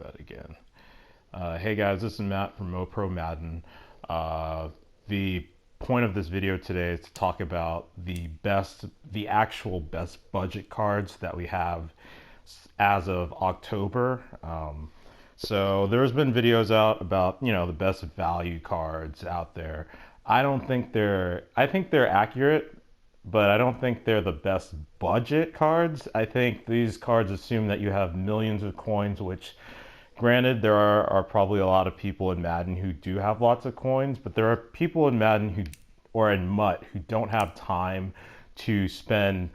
that again. Hey guys, this is Matt from MoPro Madden. The point of this video today is to talk about the actual best budget cards that we have as of October. So there's been videos out about, the best value cards out there. I think they're accurate, but I don't think they're the best budget cards. I think these cards assume that you have millions of coins, which granted, there are probably a lot of people in Madden who do have lots of coins, but there are people in Madden or in MUT who don't have time to spend,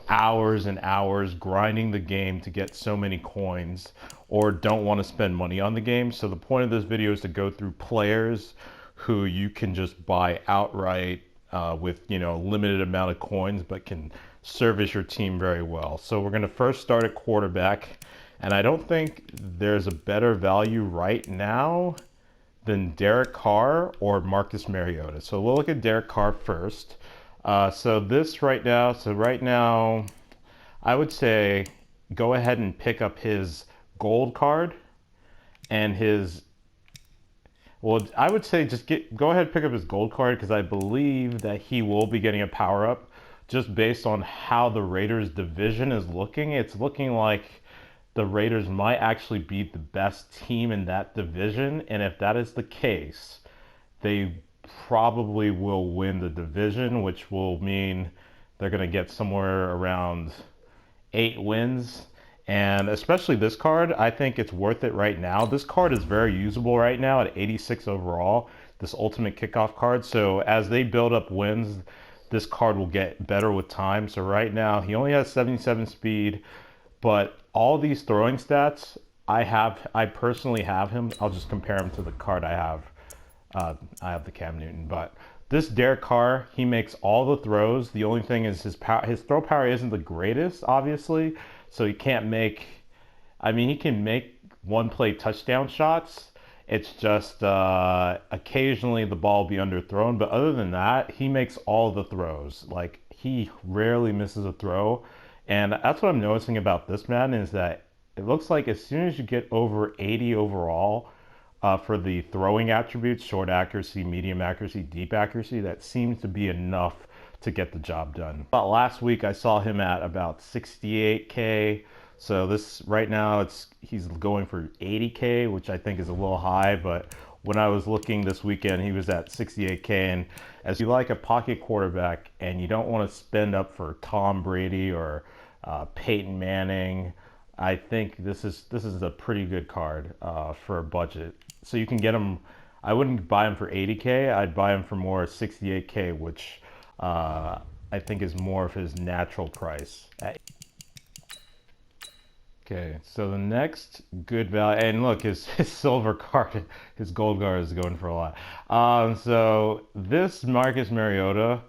hours and hours grinding the game to get so many coins, or don't want to spend money on the game. So the point of this video is to go through players who you can just buy outright with, limited amount of coins, but can service your team very well. So we're going to first start at quarterback. And I don't think there's a better value right now than Derek Carr or Marcus Mariota. So we'll look at Derek Carr first. So right now, I would say go ahead and pick up his gold card and I would say go ahead and pick up his gold card, because I believe that he will be getting a power up just based on how the Raiders division is looking. It's looking like the Raiders might actually be the best team in that division. And if that is the case, they probably will win the division, which will mean they're going to get somewhere around 8 wins. And especially this card, I think it's worth it right now. This card is very usable right now at 86 overall, this ultimate kickoff card. So as they build up wins, this card will get better with time. So right now, he only has 77 speed, but all these throwing stats, I personally have him. I'll just compare him to the card I have. I have the Cam Newton, but this Derek Carr, he makes all the throws. The only thing is his throw power isn't the greatest, obviously. So he can't he can make one-play touchdown shots. It's just occasionally the ball will be underthrown. But other than that, he makes all the throws. Like, he rarely misses a throw. And that's what I'm noticing about this Madden, is that it looks like as soon as you get over 80 overall for the throwing attributes, short accuracy, medium accuracy, deep accuracy, that seems to be enough to get the job done. But last week I saw him at about 68K. So this right now he's going for 80K, which I think is a little high, but when I was looking this weekend, he was at 68K. And as you like a pocket quarterback and you don't want to spend up for Tom Brady or Peyton Manning, I think this is a pretty good card for a budget. So you can get him. I wouldn't buy him for 80K. I'd buy him for more 68K, which I think is more of his natural price. Okay, so the next good value, and look, his silver card, his gold card is going for a lot. So this Marcus Mariota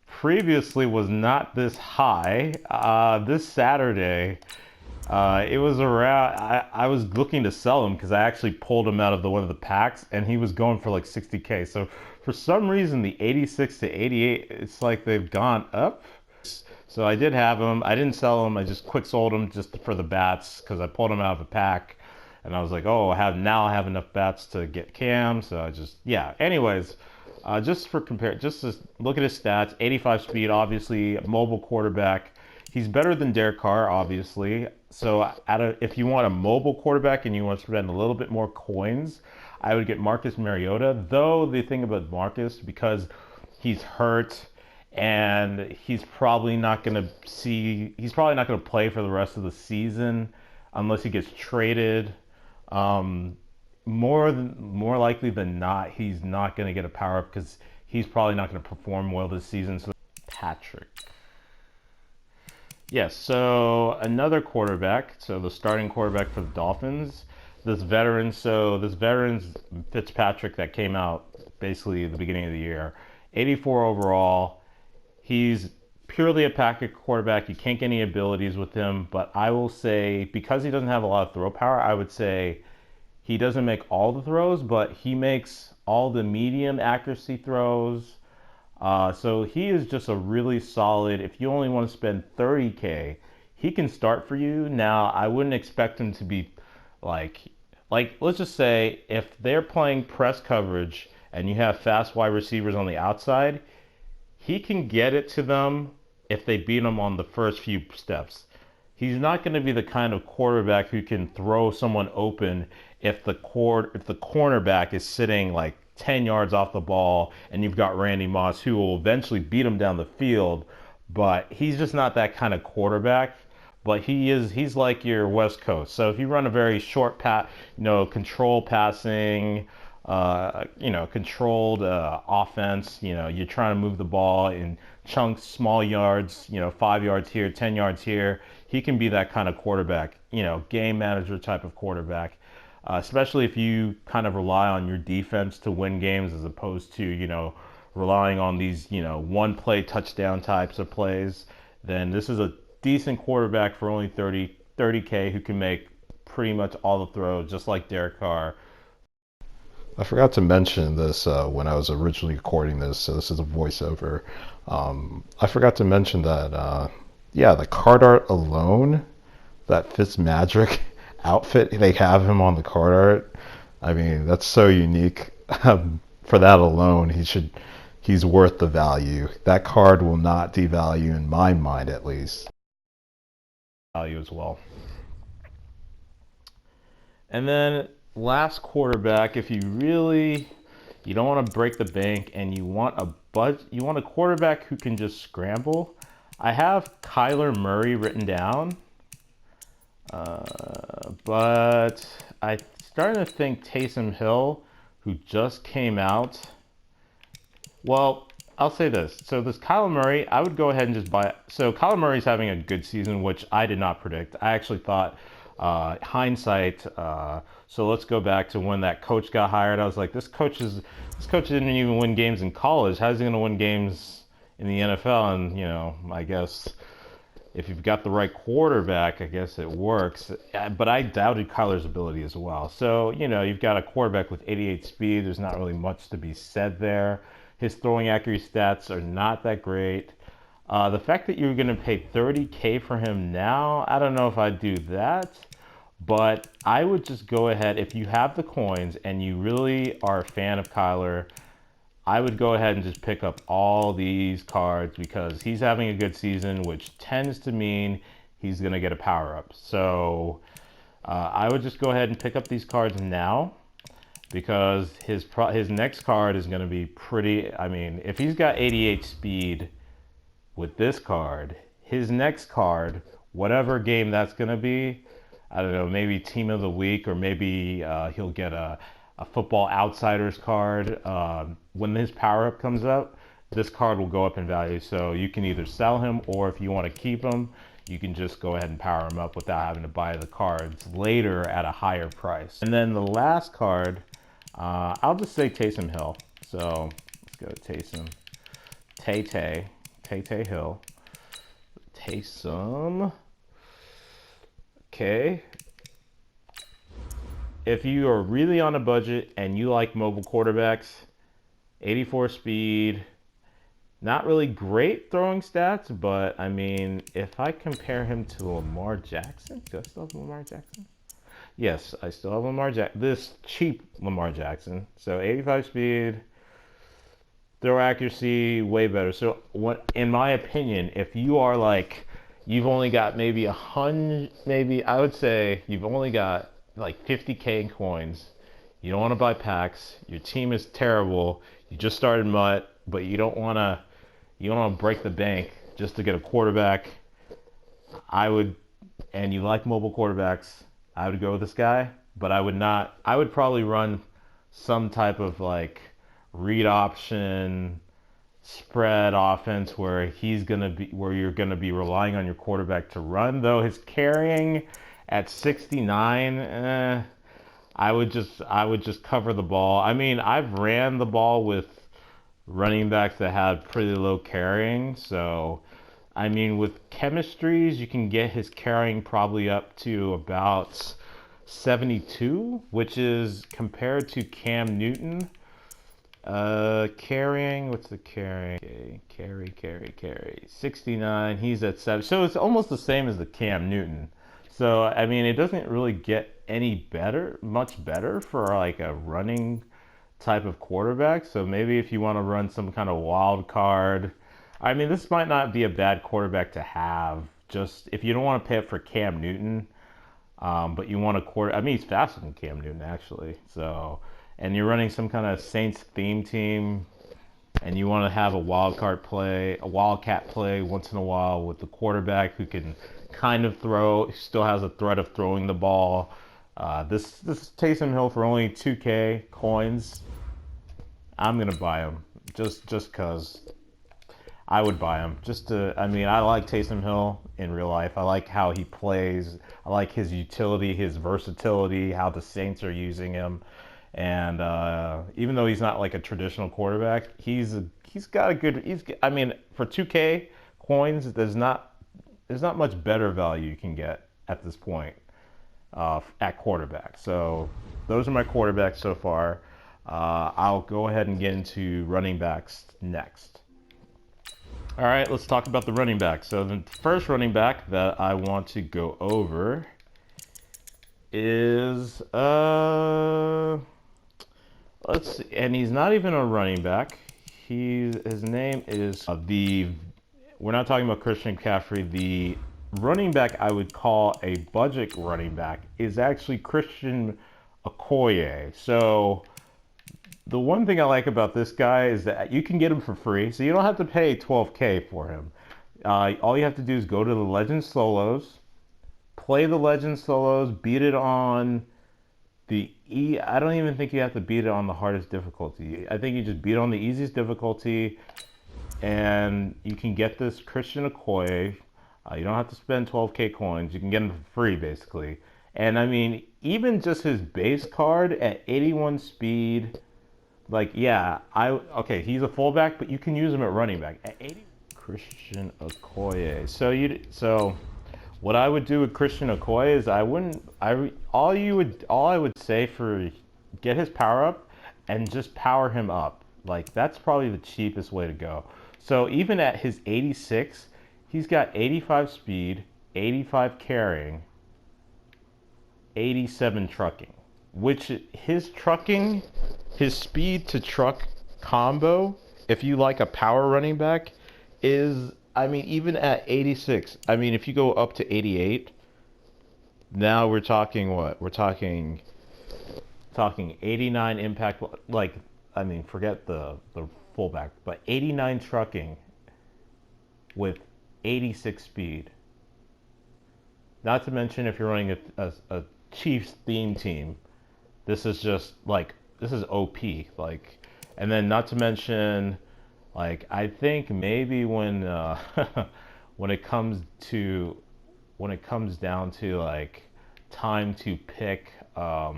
previously was not this high. This Saturday, it was around, I was looking to sell him because I actually pulled him out of one of the packs, and he was going for like 60K. So for some reason, the 86 to 88, it's like they've gone up. So I did have him. I didn't sell him. I just quick sold him just for the bats, because I pulled him out of a pack, and I was like, oh, I have enough bats to get Cam. So I just, yeah. Anyways, just to look at his stats. 85 speed, obviously, mobile quarterback. He's better than Derek Carr, obviously. So if you want a mobile quarterback and you want to spend a little bit more coins, I would get Marcus Mariota. Though the thing about Marcus, because he's hurt, and he's probably not going to play for the rest of the season unless he gets traded. More likely than not, he's not going to get a power up, because he's probably not going to perform well this season. So Patrick. Yes, so another quarterback, so the starting quarterback for the Dolphins, this veteran Fitzpatrick, that came out basically at the beginning of the year, 84 overall. He's purely a packet quarterback. You can't get any abilities with him, but I will say, because he doesn't have a lot of throw power, I would say he doesn't make all the throws, but he makes all the medium accuracy throws. So he is just a really solid, if you only want to spend 30K, he can start for you. Now, I wouldn't expect him to be like let's just say if they're playing press coverage and you have fast wide receivers on the outside, he can get it to them if they beat him on the first few steps. He's not going to be the kind of quarterback who can throw someone open if the cornerback is sitting like 10 yards off the ball and you've got Randy Moss who will eventually beat him down the field, but he's just not that kind of quarterback. But he's like your West Coast. So if you run a very short control passing, controlled offense, you're trying to move the ball in chunks, small yards, 5 yards here, 10 yards here. He can be that kind of quarterback, game manager type of quarterback, especially if you kind of rely on your defense to win games as opposed to, relying on these, one play touchdown types of plays. Then this is a decent quarterback for only 30K who can make pretty much all the throws, just like Derek Carr. I forgot to mention this when I was originally recording this, so this is a voiceover. I forgot to mention that, the card art alone, that Fitzmagic outfit, they have him on the card art. I mean, that's so unique. For that alone, he's worth the value. That card will not devalue in my mind, at least. Value as well. And then last quarterback, if you don't want to break the bank and you want a quarterback who can just scramble, I have Kyler Murray written down, but I'm starting to think Taysom Hill, who just came out. Well, I'll say this. So this Kyler Murray, I would go ahead and just buy it. So Kyler Murray's having a good season, which I did not predict. I actually thought, hindsight, so let's go back to when that coach got hired. I was like, this coach didn't even win games in college. How's he going to win games in the NFL? And, I guess if you've got the right quarterback, I guess it works. But I doubted Kyler's ability as well. So, you've got a quarterback with 88 speed. There's not really much to be said there. His throwing accuracy stats are not that great. The fact that you're going to pay 30K for him now, I don't know if I'd do that. But I would just go ahead, if you have the coins and you really are a fan of Kyler, I would go ahead and just pick up all these cards because he's having a good season, which tends to mean he's going to get a power-up. So I would just go ahead and pick up these cards now, because his next card is going to be pretty. I mean, if he's got 88 speed with this card, his next card, whatever game that's going to be, I don't know, maybe Team of the Week, or maybe he'll get a Football Outsiders card. When his power-up comes up, this card will go up in value. So you can either sell him, or if you want to keep him, you can just go ahead and power him up without having to buy the cards later at a higher price. And then the last card, I'll just say Taysom Hill. So let's go Taysom. TayTay Hill. Taysom. Okay. If you are really on a budget and you like mobile quarterbacks, 84 speed, not really great throwing stats, but I mean, if I compare him to Lamar Jackson, do I still have Lamar Jackson? Yes, I still have Lamar Jackson. This cheap Lamar Jackson. So 85 speed, throw accuracy, way better. So what, in my opinion, if you are like, you've only got maybe I would say you've only got like 50K in coins. You don't want to buy packs. Your team is terrible. You just started MUT, but you don't want to break the bank just to get a quarterback. And you like mobile quarterbacks, I would go with this guy, but I would probably run some type of like read option spread offense where you're going to be relying on your quarterback to run, though his carrying at 69, I would just cover the ball. I mean, I've ran the ball with running backs that had pretty low carrying, so I mean, with chemistries, you can get his carrying probably up to about 72, which is compared to Cam Newton. Carrying, what's the carrying? Okay, carry. 69, he's at 7. So it's almost the same as the Cam Newton. So I mean, it doesn't really get any better, much better for like a running type of quarterback. So maybe if you want to run some kind of wild card, I mean, this might not be a bad quarterback to have. Just if you don't want to pay up for Cam Newton, but you want a quarter. I mean, he's faster than Cam Newton actually. So, and you're running some kind of Saints theme team, and you want to have a wild card play, a wildcat play once in a while with the quarterback who can kind of throw, still has a threat of throwing the ball. This Taysom Hill for only 2K coins. I'm gonna buy him just cause I would buy him. I mean, I like Taysom Hill in real life. I like how he plays. I like his utility, his versatility, how the Saints are using him. And even though he's not like a traditional quarterback, he's got a good. I mean, for 2K coins, there's not much better value you can get at this point at quarterback. So those are my quarterbacks so far. I'll go ahead and get into running backs next. All right, let's talk about the running back. So the first running back that I want to go over is let's see, and he's not even a running back. His name is we're not talking about Christian McCaffrey. The running back I would call a budget running back is actually Christian Okoye. So the one thing I like about this guy is that you can get him for free, so you don't have to pay 12K for him. All you have to do is go to the Legend Solos, play the Legend Solos, beat it on the I don't even think you have to beat it on the hardest difficulty. I think you just beat it on the easiest difficulty, and you can get this Christian Okoye. You don't have to spend 12K coins. You can get him for free, basically. And I mean, even just his base card at 81 speed. Like, yeah, okay, he's a fullback, but you can use him at running back. At 80, Christian Okoye. So what I would do with Christian Okoye is all I would say for get his power up and just power him up. Like, that's probably the cheapest way to go. So even at his 86, he's got 85 speed, 85 carrying, 87 trucking, which his speed to truck combo, if you like a power running back, is, I mean, even at 86, I mean, if you go up to 88, now we're talking what? We're talking 89 impact, like, I mean, forget the fullback, but 89 trucking with 86 speed. Not to mention if you're running a Chiefs theme team, this is just like, this is OP, like, and then not to mention, like, I think maybe when when it comes down to like time to pick, I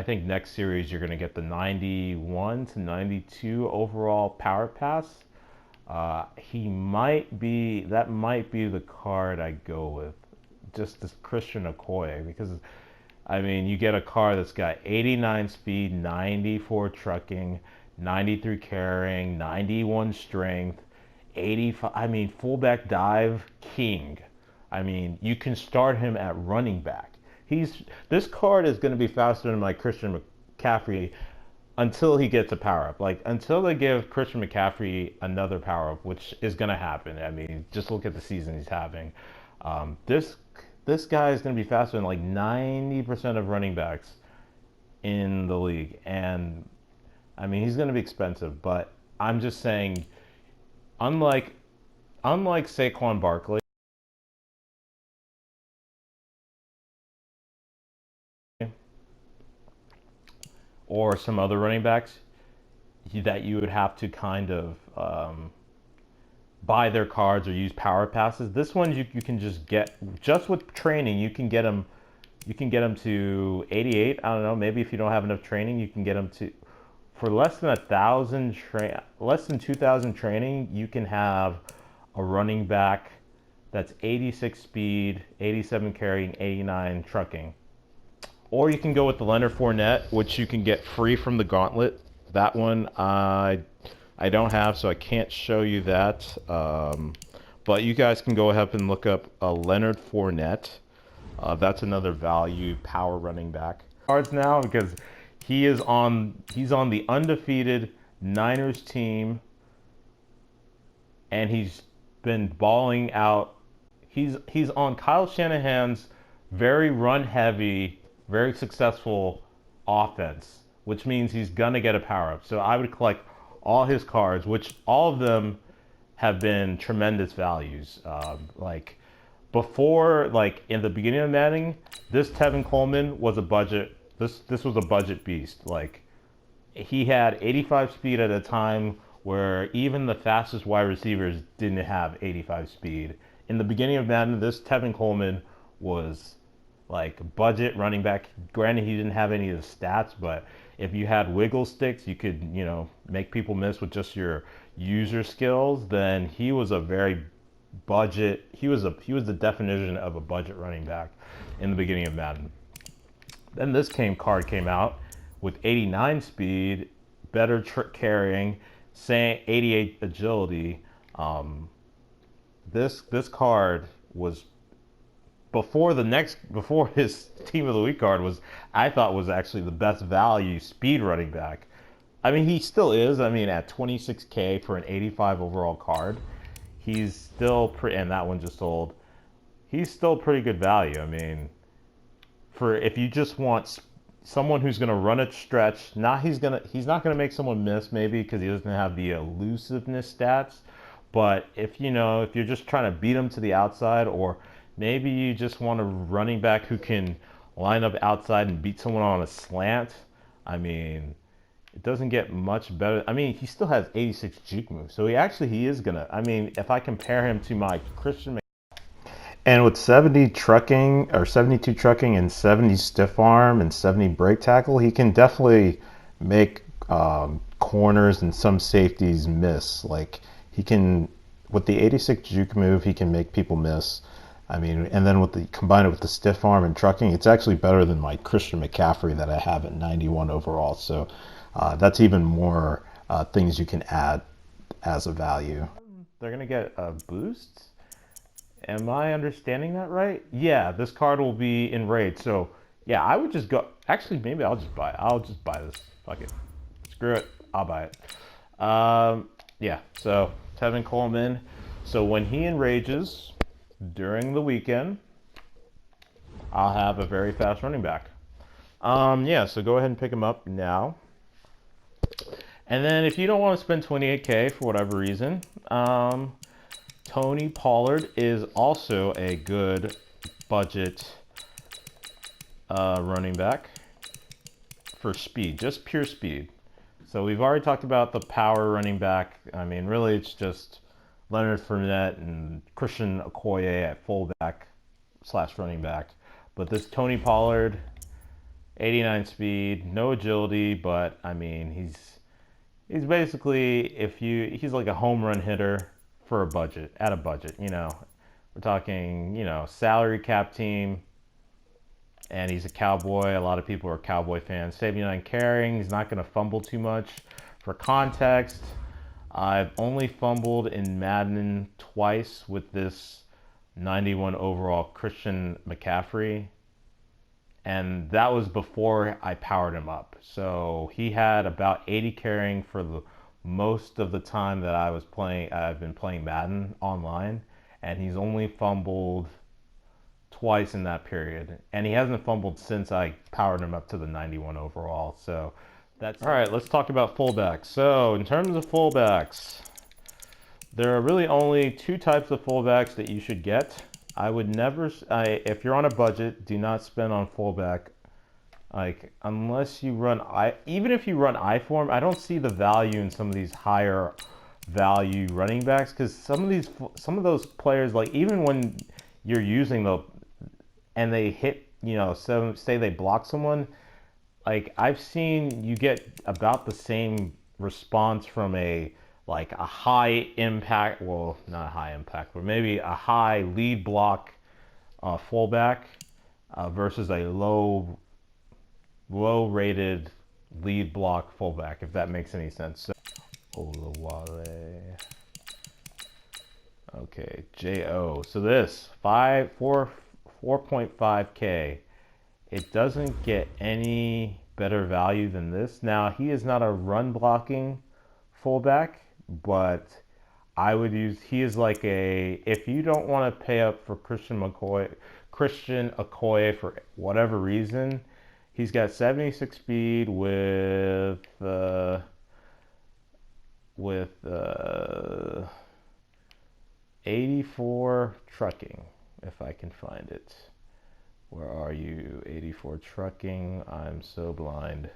think next series you're gonna get the 91 to 92 overall power pass. That might be the card I go with, just this Christian Okoye, because I mean, you get a car that's got 89 speed, 94 trucking, 93 carrying, 91 strength, 85. I mean, fullback dive king. I mean, you can start him at running back. This card is going to be faster than my Christian McCaffrey until he gets a power up. Like, until they give Christian McCaffrey another power up, which is going to happen. I mean, just look at the season he's having. This guy is going to be faster than like 90% of running backs in the league. And I mean, he's going to be expensive, but I'm just saying, unlike Saquon Barkley or some other running backs that you would have to kind of buy their cards or use power passes. This one you can just get, just with training, you can get them to 88. I don't know, maybe if you don't have enough training, you can get them to, for less than 2,000 training, you can have a running back that's 86 speed, 87 carrying, 89 trucking. Or you can go with the Leonard Fournette, which you can get free from the Gauntlet. That one I don't have, so I can't show you that. But you guys can go ahead and look up Leonard Fournette. That's another value power running back. Cards now because he's on the undefeated Niners team, and he's been balling out. He's on Kyle Shanahan's very run heavy, very successful offense, which means he's gonna get a power up. So I would collect all his cards, which all of them have been tremendous values. Like before, like in the beginning of Madden, this Tevin Coleman was a budget. This was a budget beast. Like he had 85 speed at a time where even the fastest wide receivers didn't have 85 speed. In the beginning of Madden, this Tevin Coleman was like budget running back. Granted, he didn't have any of the stats, but if you had wiggle sticks, you could, you know, make people miss with just your user skills. Then he was a very budget. He was the definition of a budget running back in the beginning of Madden. Then this card came out with 89 speed, better carrying, saying 88 agility. This card was before his team of the week card was, I thought, was actually the best value speed running back. I mean, he still is. I mean, at 26K for an 85 overall card, he's still pretty. And that one just sold. He's still pretty good value. I mean, for if you just want someone who's going to run a stretch, he's not going to make someone miss maybe because he doesn't have the elusiveness stats. But if you're just trying to beat him to the outside, or maybe you just want a running back who can line up outside and beat someone on a slant, I mean, it doesn't get much better. I mean, he still has 86 juke moves, so he is gonna. I mean, if I compare him to my Christian, and with 70 trucking or 72 trucking and 70 stiff arm and 70 break tackle, he can definitely make corners and some safeties miss. Like he can, with the 86 juke move, he can make people miss. I mean, and then combine it with the stiff arm and trucking, it's actually better than my Christian McCaffrey that I have at 91 overall. So that's even more things you can add as a value. They're going to get a boost? Am I understanding that right? Yeah, this card will be enraged. So, yeah, I would just go. Actually, maybe I'll just buy it. I'll just buy this. Fuck it. Screw it. I'll buy it. Yeah, so Tevin Coleman. So when he enrages during the weekend, I'll have a very fast running back. Yeah, so go ahead and pick him up now. And then if you don't want to spend 28K for whatever reason, Tony Pollard is also a good budget running back for speed, just pure speed. So we've already talked about the power running back. I mean, really, it's just Leonard Fournette and Christian Okoye at fullback / running back. But this Tony Pollard, 89 speed, no agility, but I mean, he's basically, he's like a home run hitter for at a budget, We're talking, salary cap team, and he's a Cowboy. A lot of people are Cowboy fans. 79 carrying, he's not going to fumble too much. For context, I've only fumbled in Madden twice with this 91 overall Christian McCaffrey, and that was before I powered him up. So he had about 80 carrying for the most of the time that I've been playing Madden online, and he's only fumbled twice in that period, and he hasn't fumbled since I powered him up to the 91 overall. So that's all right. Let's talk about fullbacks. So in terms of fullbacks, there are really only two types of fullbacks that you should get. I would never, if you're on a budget, do not spend on fullback. Like, unless you run even if you run I-form, I don't see the value in some of these higher value running backs, because some of those players, like even when you're using and they hit, say they block someone, like I've seen you get about the same response from a high impact, well, not a high impact, but maybe a high lead block fullback versus a low rated lead block fullback, if that makes any sense. So, Olawale. Okay, JO. So this 4.5K. It doesn't get any better value than this. Now, he is not a run blocking fullback, but I would use, he is like a, if you don't want to pay up for Christian Okoye for whatever reason, he's got 76 speed with 84 trucking, if I can find it. Where are you? 84 trucking. I'm so blind.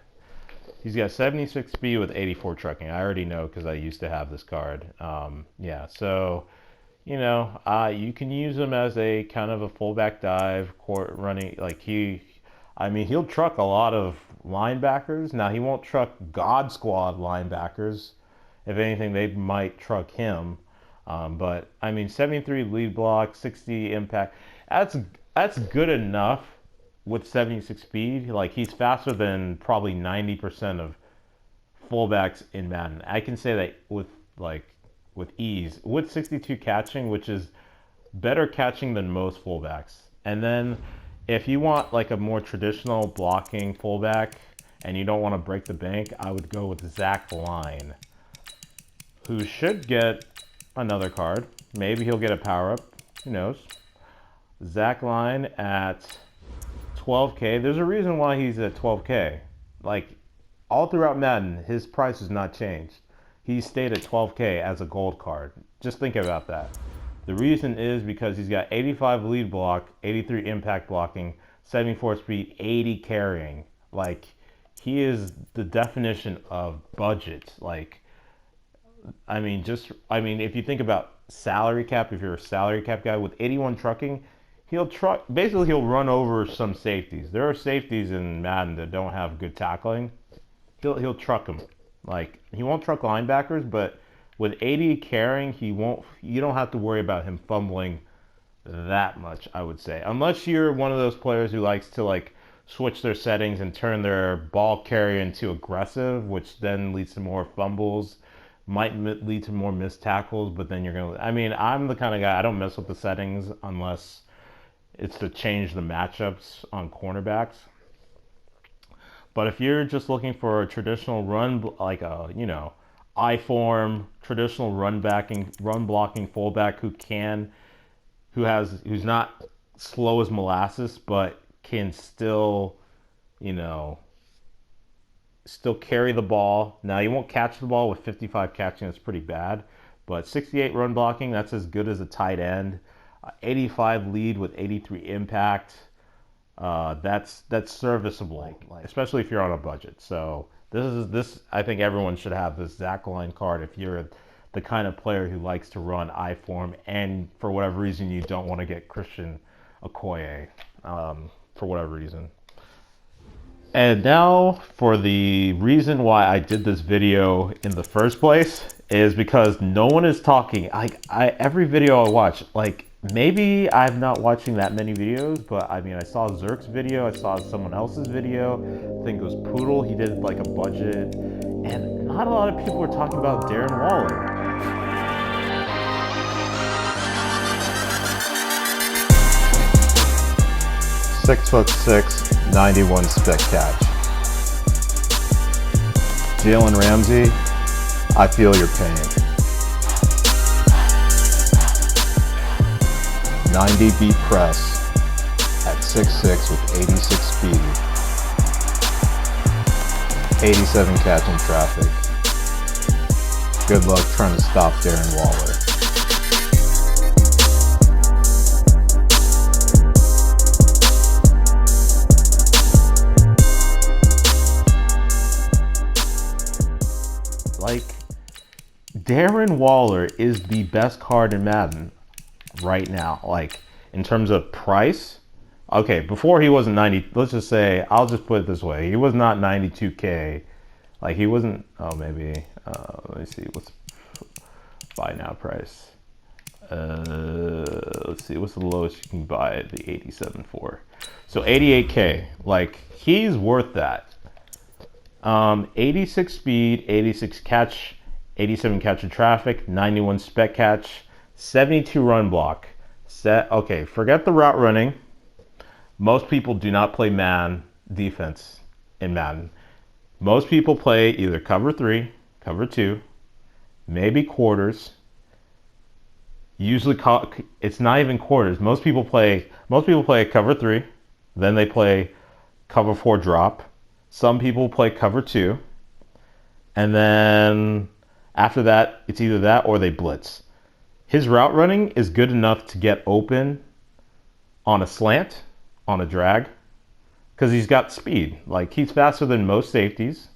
He's got 76 speed with 84 trucking. I already know because I used to have this card. Yeah, so, you know, you can use him as a kind of a fullback dive, court running. Like he'll truck a lot of linebackers. Now, he won't truck God Squad linebackers. If anything, they might truck him. But, I mean, 73 lead block, 60 impact. That's good enough with 76 speed. Like, he's faster than probably 90% of fullbacks in Madden. I can say that with ease. With 62 catching, which is better catching than most fullbacks. And then if you want like a more traditional blocking fullback and you don't want to break the bank, I would go with Zach Line, who should get another card. Maybe he'll get a power-up. Who knows? Zach Line at 12K. There's a reason why he's at 12K. Like, all throughout Madden, his price has not changed. He stayed at 12K as a gold card. Just think about that. The reason is because he's got 85 lead block, 83 impact blocking, 74 speed, 80 carrying. Like, he is the definition of budget. Like, I mean, if you think about salary cap, if you're a salary cap guy with 81 trucking, he'll run over some safeties. There are safeties in Madden that don't have good tackling. He'll truck them. Like, he won't truck linebackers, but with 80 carrying, you don't have to worry about him fumbling that much, I would say. Unless you're one of those players who likes to like switch their settings and turn their ball carrier into aggressive, which then leads to more fumbles, might lead to more missed tackles, but then I'm the kind of guy, I don't mess with the settings unless it's to change the matchups on cornerbacks. But if you're just looking for a traditional run, like a, I-form, traditional run blocking fullback who's not slow as molasses, but can still carry the ball. Now, you won't catch the ball with 55 catching. That's pretty bad. But 68 run blocking, that's as good as a tight end. 85 lead with 83 impact. That's serviceable, especially if you're on a budget. So this I think everyone should have this Zach Line card if you're the kind of player who likes to run I-form and for whatever reason you don't want to get Christian Okoye for whatever reason. And now for the reason why I did this video in the first place is because no one is talking. Every video I watch, like, maybe I'm not watching that many videos, but I mean, I saw Zerk's video, I saw someone else's video, I think it was Poodle, he did like a budget, and not a lot of people were talking about Darren Waller. 6'6", 91 spec catch. Jalen Ramsey, I feel your pain. 90 beat press at 6'6" with 86 speed. 87 catching traffic. Good luck trying to stop Darren Waller. Like, Darren Waller is the best card in Madden right now. Like, in terms of price, okay, before he wasn't 90, let's just say, I'll just put it this way, he was not 92K. Like, he wasn't, let me see, what's buy now price? Let's see, what's the lowest you can buy the 87 for? So 88K, like, he's worth that. 86 speed, 86 catch, 87 catch and traffic, 91 spec catch, 72 run block. Okay, forget the route running. Most people do not play man defense in Madden. Most people play either cover 3, cover 2, maybe quarters. Usually it's not even quarters. Most people play cover 3, then they play cover 4 drop. Some people play cover 2, and then after that it's either that or they blitz. His route running is good enough to get open on a slant, on a drag, because he's got speed. Like, he's faster than most safeties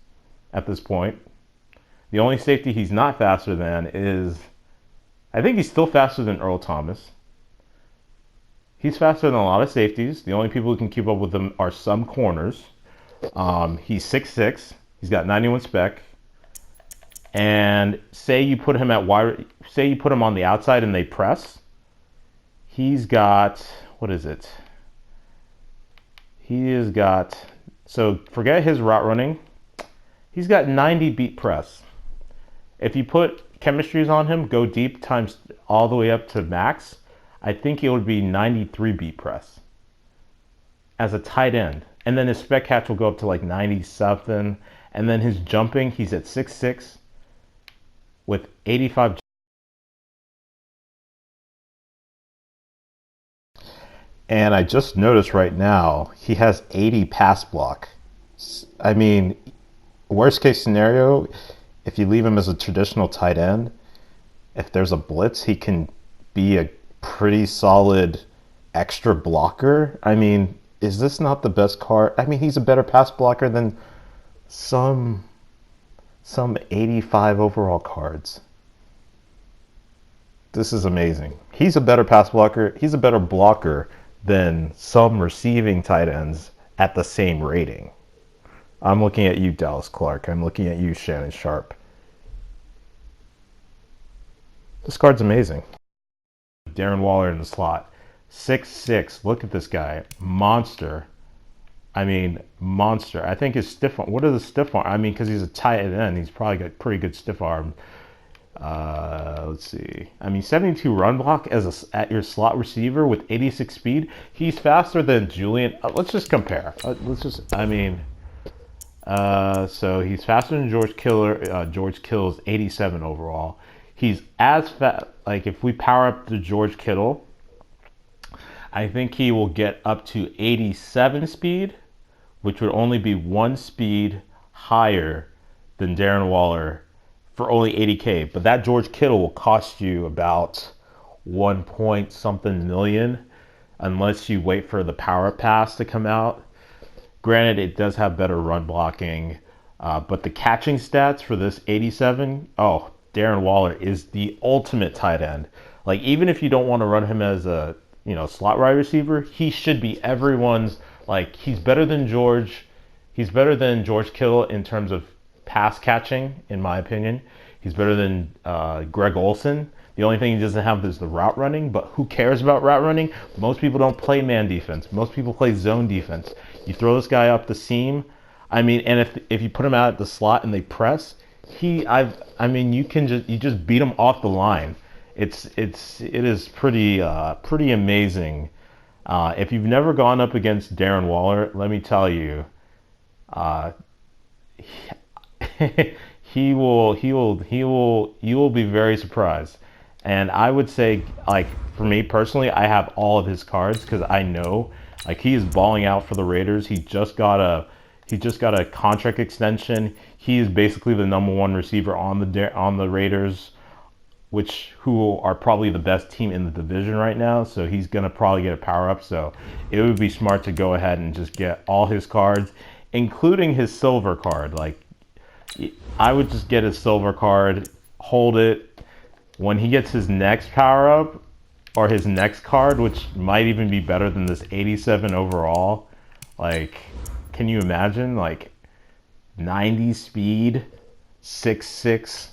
at this point. The only safety he's not faster than is, I think he's still faster than Earl Thomas. He's faster than a lot of safeties. The only people who can keep up with him are some corners. He's 6'6". He's got 91 spec. And say you put him on the outside and they press. He's got, what is it? He has got, so forget his route running. He's got 90 beat press. If you put chemistries on him, go deep times all the way up to max, I think it would be 93 beat press as a tight end. And then his spec catch will go up to like 90 something. And then his jumping, he's at 6'6" with 85. And I just noticed right now, he has 80 pass block. I mean, worst case scenario, if you leave him as a traditional tight end, if there's a blitz, he can be a pretty solid extra blocker. I mean, is this not the best card? I mean, he's a better pass blocker than some 85 overall cards. This is amazing. He's a better pass blocker. He's a better blocker than some receiving tight ends at the same rating. I'm looking at you, Dallas Clark. I'm looking at you, Shannon Sharp. This card's amazing. Darren Waller in the slot. 6'6". Look at this guy. Monster. I mean, monster. I think his stiff arm. What are the stiff arm? I mean, because he's a tight end, he's probably got pretty good stiff arm. Let's see. I mean, 72 run block at your slot receiver with 86 speed. He's faster than Julian. Let's just compare. So he's faster than George Kittle. George Kittle's 87 overall. He's as fast. Like, if we power up to George Kittle, I think he will get up to 87 speed, which would only be one speed higher than Darren Waller for only 80K. But that George Kittle will cost you about 1 point something million unless you wait for the power pass to come out. Granted, it does have better run blocking, but the catching stats for this 87, Darren Waller is the ultimate tight end. Like, even if you don't want to run him as a slot wide receiver, he should be everyone's. Like, he's better than George Kittle in terms of pass catching, in my opinion. He's better than Greg Olsen. The only thing he doesn't have is the route running, but who cares about route running? Most people don't play man defense. Most people play zone defense. You throw this guy up the seam, I mean, and if you put him out at the slot and they press, you just beat him off the line. It is pretty amazing. If you've never gone up against Darren Waller, let me tell you, you will be very surprised. And I would say, like, for me personally, I have all of his cards because I know, like, he is balling out for the Raiders. He just got a contract extension. He is basically the #1 receiver on the Raiders, who are probably the best team in the division right now. So he's gonna probably get a power up. So it would be smart to go ahead and just get all his cards, including his silver card. Like, I would just get his silver card, hold it. When he gets his next power up or his next card, which might even be better than this 87 overall, like, can you imagine? Like, 90 speed, 6'6",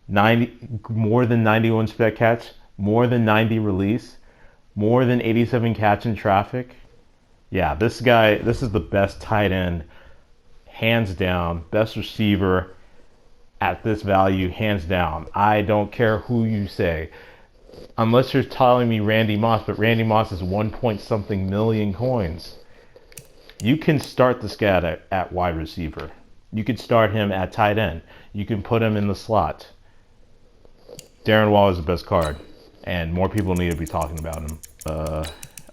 90, more than 91 spec catch, more than 90 release, more than 87 catch in traffic. Yeah, this is the best tight end, hands down, best receiver at this value, hands down. I don't care who you say. Unless you're telling me Randy Moss, but Randy Moss is 1 point something million coins. You can start this guy at wide receiver. You could start him at tight end. You can put him in the slot. Darren Waller is the best card, and more people need to be talking about him.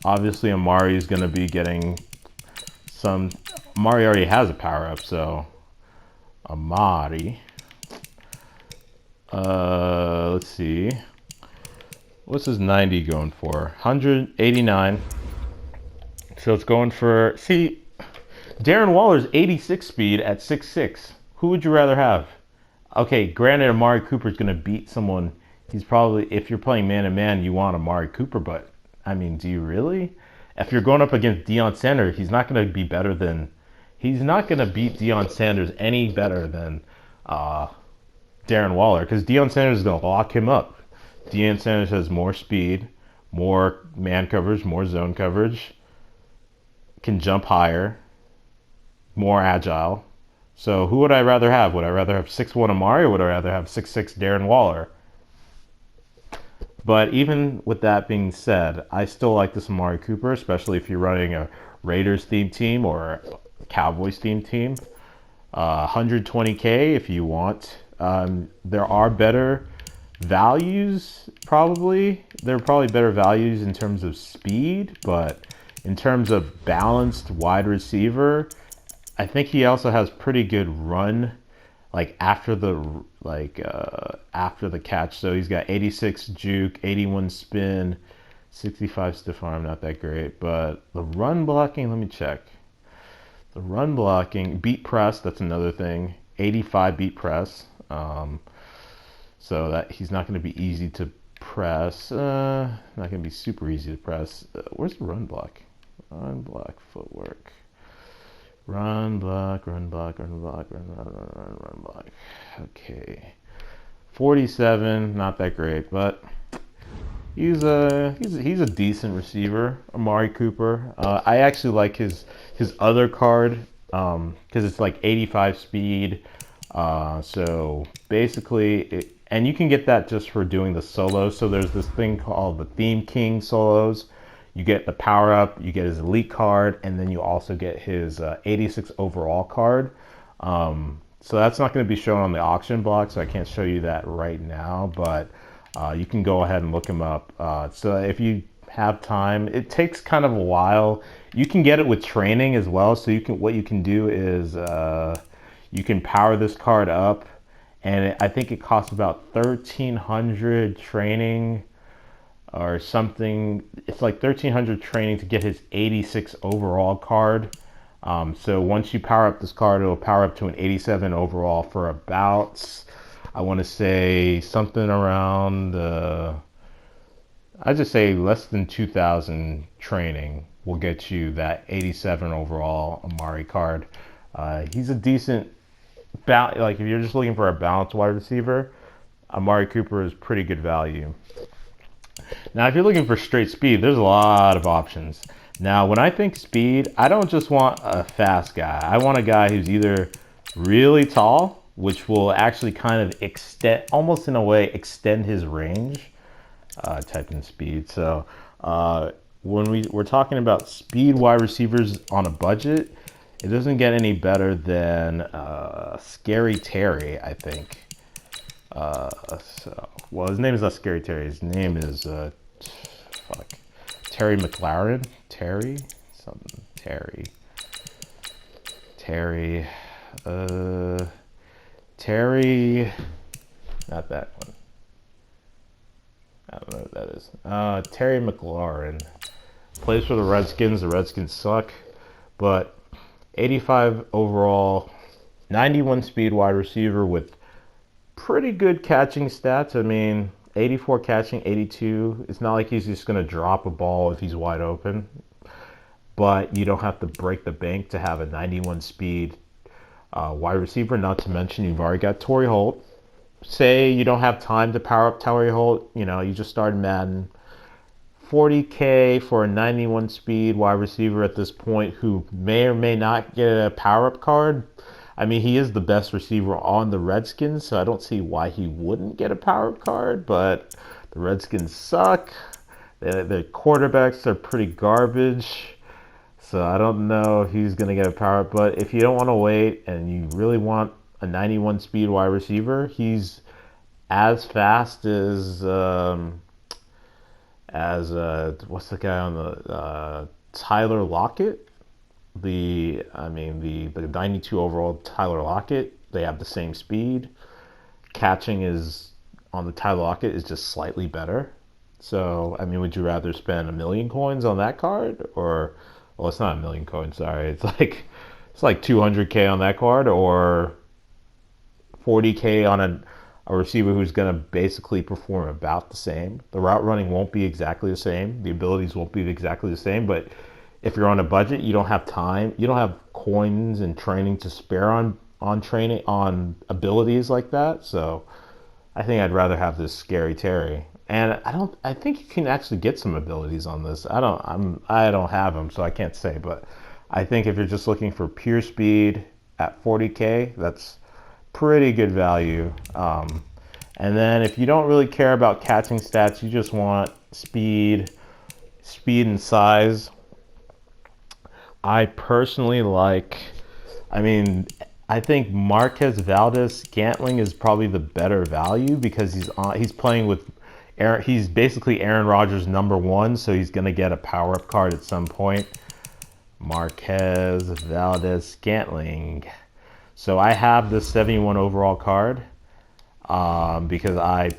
Obviously, Amari is going to be getting some. Amari already has a power up, so Amari. Let's see. What's his 90 going for? 189. So it's going for. See, Darren Waller's 86 speed at 6'6". Who would you rather have? Okay, granted, Amari Cooper's going to beat someone. He's probably, if you're playing man-to-man, you want Amari Cooper, but, I mean, do you really? If you're going up against Deion Sanders, he's not going to be better than, he's not going to beat Deion Sanders any better than Darren Waller, because Deion Sanders is going to lock him up. Deion Sanders has more speed, more man coverage, more zone coverage, can jump higher, more agile. So who would I rather have? Would I rather have 6'1" Amari, or would I rather have 6'6" Darren Waller? But even with that being said, I still like this Amari Cooper, especially if you're running a Raiders themed team or a Cowboys themed team. 120K if you want. There are better values, probably. There are probably better values in terms of speed, but in terms of balanced wide receiver, I think he also has pretty good run, like after the catch. So he's got 86 juke, 81 spin, 65 stiff arm. Not that great, but the run blocking. Let me check. The run blocking, beat press. That's another thing. 85 beat press. So that he's not going to be easy to press. Not going to be super easy to press. Where's the run block? Run block footwork. Run block, run block, run block, run block. Okay. 47, not that great, but he's a decent receiver, Amari Cooper. I actually like his other card because it's like 85 speed. So basically, and you can get that just for doing the solos. So there's this thing called the Theme King solos. You get the power up, you get his elite card, and then you also get his 86 overall card. So that's not going to be shown on the auction block, so I can't show you that right now, but you can go ahead and look him up. So if you have time, it takes kind of a while. You can get it with training as well. So what you can do is you can power this card up, and I think it costs about 1,300 training or something. It's like 1,300 training to get his 86 overall card. So once you power up this card, it'll power up to an 87 overall for about, I want to say something around, I just say less than 2,000 training will get you that 87 overall Amari card. He's a decent, like if you're just looking for a balanced wide receiver, Amari Cooper is pretty good value. Now, if you're looking for straight speed, there's a lot of options. Now, when I think speed, I don't just want a fast guy. I want a guy who's either really tall, which will actually kind of extend, almost in a way, extend his range. Type in speed. So when we're talking about speed wide receivers on a budget, it doesn't get any better than Scary Terry, I think. Well, his name is not Scary Terry. His name is Terry McLaurin. Terry, not that one. I don't know what that is. Terry McLaurin plays for the Redskins. The Redskins suck, but 85 overall, 91 speed wide receiver with pretty good catching stats. I mean, 84 catching, 82. It's not like he's just going to drop a ball if he's wide open, but you don't have to break the bank to have a 91 speed wide receiver. Not to mention you've already got Torrey Holt. Say you don't have time to power up Torrey Holt, you just started Madden. 40K for a 91 speed wide receiver at this point who may or may not get a power up card. I mean, he is the best receiver on the Redskins, so I don't see why he wouldn't get a power up card, but The Redskins suck. Their quarterbacks are pretty garbage. So I don't know if he's going to get a power up. But if you don't want to wait and you really want a 91 speed wide receiver, he's as fast as what's the guy on the Tyler Lockett? The 92 overall Tyler Lockett. They have the same speed. Catching is on the Tyler Lockett is just slightly better. So would you rather spend 1,000,000 coins on that card, or well, it's not 1,000,000 coins. Sorry, it's like 200K on that card, or 40K on a receiver who's going to basically perform about the same. The route running won't be exactly the same. The abilities won't be exactly the same. But if you're on a budget, you don't have time. You don't have coins and training to spare on training on abilities like that. So I think I'd rather have this Scary Terry. And I think you can actually get some abilities on this. I don't have them, so I can't say. But I think if you're just looking for pure speed at 40K, that's pretty good value. And then if you don't really care about catching stats, you just want speed and size. I personally I think Marquez, Valdez, Scantling is probably the better value because he's playing with he's basically Aaron Rodgers' #1, so he's gonna get a power-up card at some point. Marquez, Valdez, Scantling. So I have the 71 overall card because I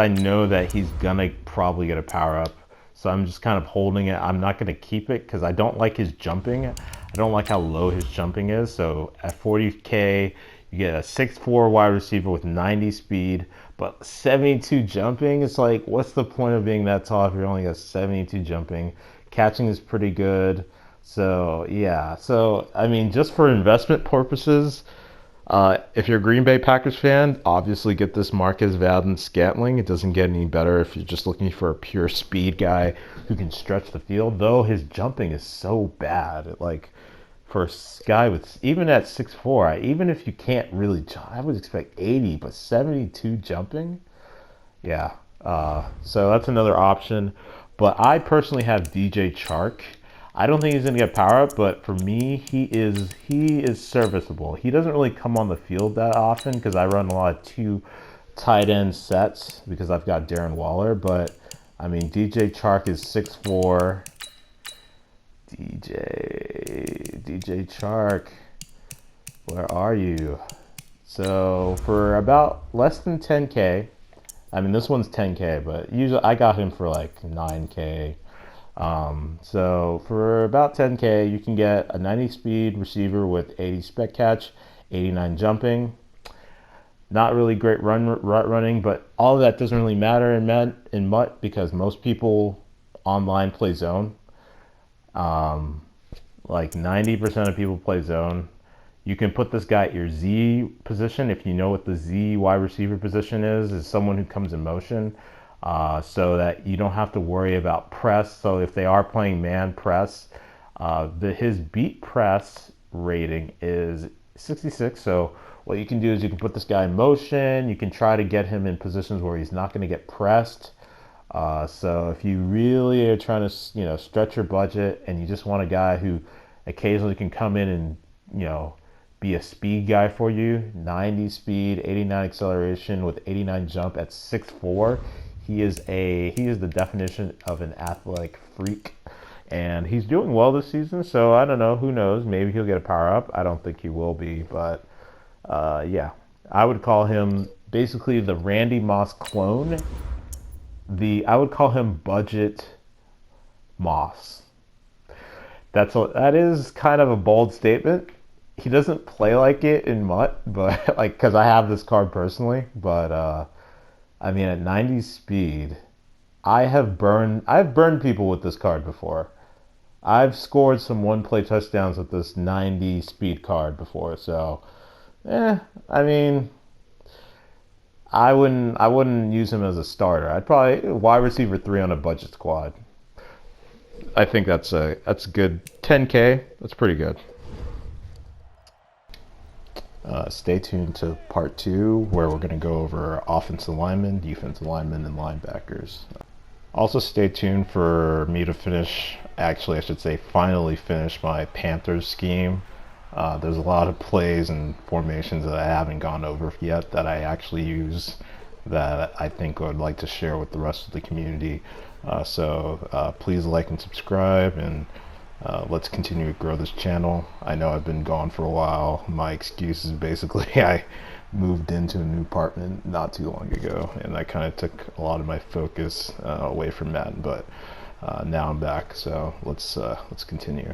know that he's gonna probably get a power-up. So I'm just kind of holding it. I'm not gonna keep it because I don't like his jumping. I don't like how low his jumping is. So at 40K, you get a 6'4" wide receiver with 90 speed, but 72 jumping. It's like, what's the point of being that tall if you're only got 72 jumping? Catching is pretty good. So yeah. So just for investment purposes, if you're a Green Bay Packers fan, obviously get this Marquez, Valdez, Scantling. It doesn't get any better if you're just looking for a pure speed guy who can stretch the field. Though his jumping is so bad, for a guy with even at 6'4", even if you can't really jump, I would expect 80, but 72 jumping, yeah. So that's another option. But I personally have DJ Chark. I don't think he's going to get power up, but for me, he is serviceable. He doesn't really come on the field that often because I run a lot of 2 tight end sets because I've got Darren Waller. But DJ Chark is 6'4". DJ Chark, where are you? So for about less than 10K, this one's 10K, but usually I got him for like 9K. So for about 10K, you can get a 90 speed receiver with 80 spec catch, 89 jumping. Not really great running, but all of that doesn't really matter in MUT because most people online play zone. Like 90% of people play zone. You can put this guy at your Z position if you know what the Z wide receiver position is someone who comes in motion, so that you don't have to worry about press. So if they are playing man press, his beat press rating is 66. So what you can do is you can put this guy in motion. You can try to get him in positions where he's not going to get pressed. So if you really are trying to, stretch your budget and you just want a guy who occasionally can come in and, be a speed guy for you, 90 speed, 89 acceleration with 89 jump at 6'4", he is the definition of an athletic freak, and he's doing well this season. So I don't know, who knows? Maybe he'll get a power up. I don't think he will be, but yeah, I would call him basically the Randy Moss clone. I would call him budget Moss. That is kind of a bold statement. He doesn't play like it in MUT, but because I have this card personally. But at 90 speed, I've burned people with this card before. I've scored some one-play touchdowns with this 90 speed card before. So, I wouldn't use him as a starter. I'd probably wide receiver 3 on a budget squad. I think that's good. 10K, that's pretty good. Stay tuned to part 2, where we're going to go over offensive linemen, defensive linemen, and linebackers. Also stay tuned for me to finish, actually I should say finally finish my Panthers scheme. There's a lot of plays and formations that I haven't gone over yet that I actually use that I think I would like to share with the rest of the community. So please like and subscribe, and let's continue to grow this channel. I know I've been gone for a while. My excuse is basically I moved into a new apartment not too long ago, and that kind of took a lot of my focus away from Madden, but now I'm back, so let's continue.